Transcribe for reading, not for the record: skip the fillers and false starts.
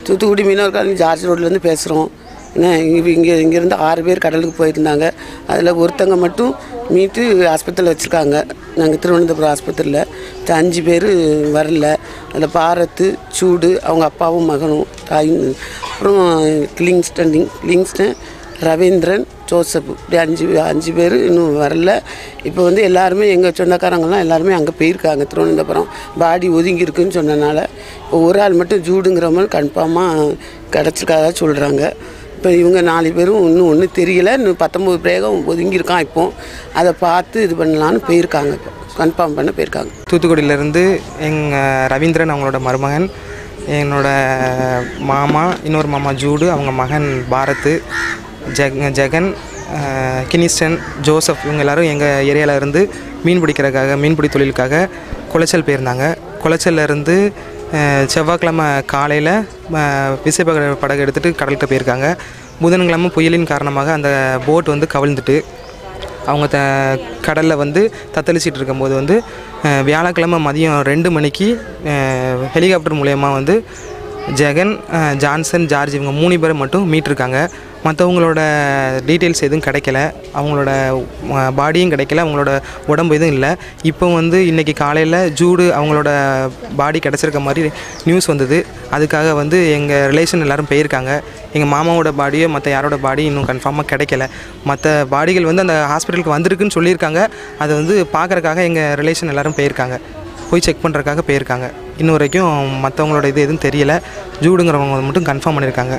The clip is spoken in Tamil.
தூத்துக்குடி மீனவர் காலனி ஜார்ஜ் ரோட்லேருந்து பேசுகிறோம். இங்கேருந்து 6 பேர் கடலுக்கு போயிருந்தாங்க. அதில் ஒருத்தங்க மட்டும் மீட்டு ஆஸ்பத்திரியில் வச்சுருக்காங்க. நாங்கள் திருவனந்தபுரம் ஆஸ்பத்திரியில் 5 பேர் வரல. அதில் பாரத்து, சூடு, அவங்க அப்பாவும் மகனும், தாயும், அப்புறம் கிளிங்ஸ்டன், ரவீந்திரன், ஜோசப், இப்படி 5 பேர் இன்னும் வரல. இப்போ எல்லாருமே எங்கள் சொந்தக்காரங்கள்லாம் எல்லாருமே அங்கே போயிருக்காங்க. திருவனந்தபுரம் பாடி ஒதுங்கி இருக்குன்னு சொன்னனால இப்போ ஒரு ஆள் மட்டும் ஜூடுங்கிறவங்க கன்ஃபார்மாக கிடச்சிருக்காதா சொல்கிறாங்க. இப்போ இவங்க 4 பேரும் இன்னும் ஒன்றும் தெரியலை. இன்னும் 19 பிரேகம் ஒதுங்கியிருக்கான். இப்போ அதை பார்த்து இது பண்ணலான்னு போயிருக்காங்க. இப்போ கன்ஃபார்ம் பண்ண போயிருக்காங்க. தூத்துக்குடியிலேருந்து எங்கள் ரவீந்திரன் அவங்களோட மருமகன், என்னோட மாமா, இன்னொரு மாமா ஜூடு, அவங்க மகன் பாரத்து, ஜெகன், கினிஸ்டன், ஜோசப், இவங்க எல்லோரும் எங்கள் ஏரியாவில் இருந்து மீன்பிடி தொழிலுக்காக குளச்சல் போயிருந்தாங்க. குளச்சல்லேருந்து செவ்வாய்க்கிழமை காலையில் விசைப்படகு எடுத்துகிட்டு கடலுக்கு போயிருக்காங்க. புதன்கிழமை புயலின் காரணமாக அந்த போட் கவிழ்ந்துட்டு அவங்க கடலில் தத்தளிச்சிட்டு இருக்கும்போது வியாழக்கிழமை மதியம் 2 மணிக்கு ஹெலிகாப்டர் மூலயமா ஜெகன், ஜான்சன், ஜார்ஜ் இவங்க 3 பேரை மட்டும் மீட்டிருக்காங்க. மற்றவங்களோட டீட்டெயில்ஸ் எதுவும் கிடைக்கல. அவங்களோட பாடியும் கிடைக்கல. அவங்களோட உடம்பு எதுவும் இல்லை. இப்போ இன்றைக்கி காலையில் ஜூடு அவங்களோட பாடி கிடச்சிருக்க மாதிரி நியூஸ் வந்தது. அதுக்காக எங்கள் ரிலேஷன் எல்லோரும் போயிருக்காங்க. எங்கள் மாமாவோட பாடியோ மற்ற யாரோட பாடி இன்னும் கன்ஃபார்மாக கிடைக்கல. மற்ற பாடிகள் அந்த ஹாஸ்பிட்டலுக்கு வந்திருக்குன்னு சொல்லியிருக்காங்க. அதை பார்க்குறக்காக எங்கள் ரிலேஷன் எல்லோரும் போயிருக்காங்க. போய் செக் பண்ணுறதுக்காக போயிருக்காங்க. இன்னும் வரைக்கும் மற்றவங்களோட இது எதுவும் தெரியலை. ஜூடுங்கிறவங்க மட்டும் கன்ஃபார்ம் பண்ணியிருக்காங்க.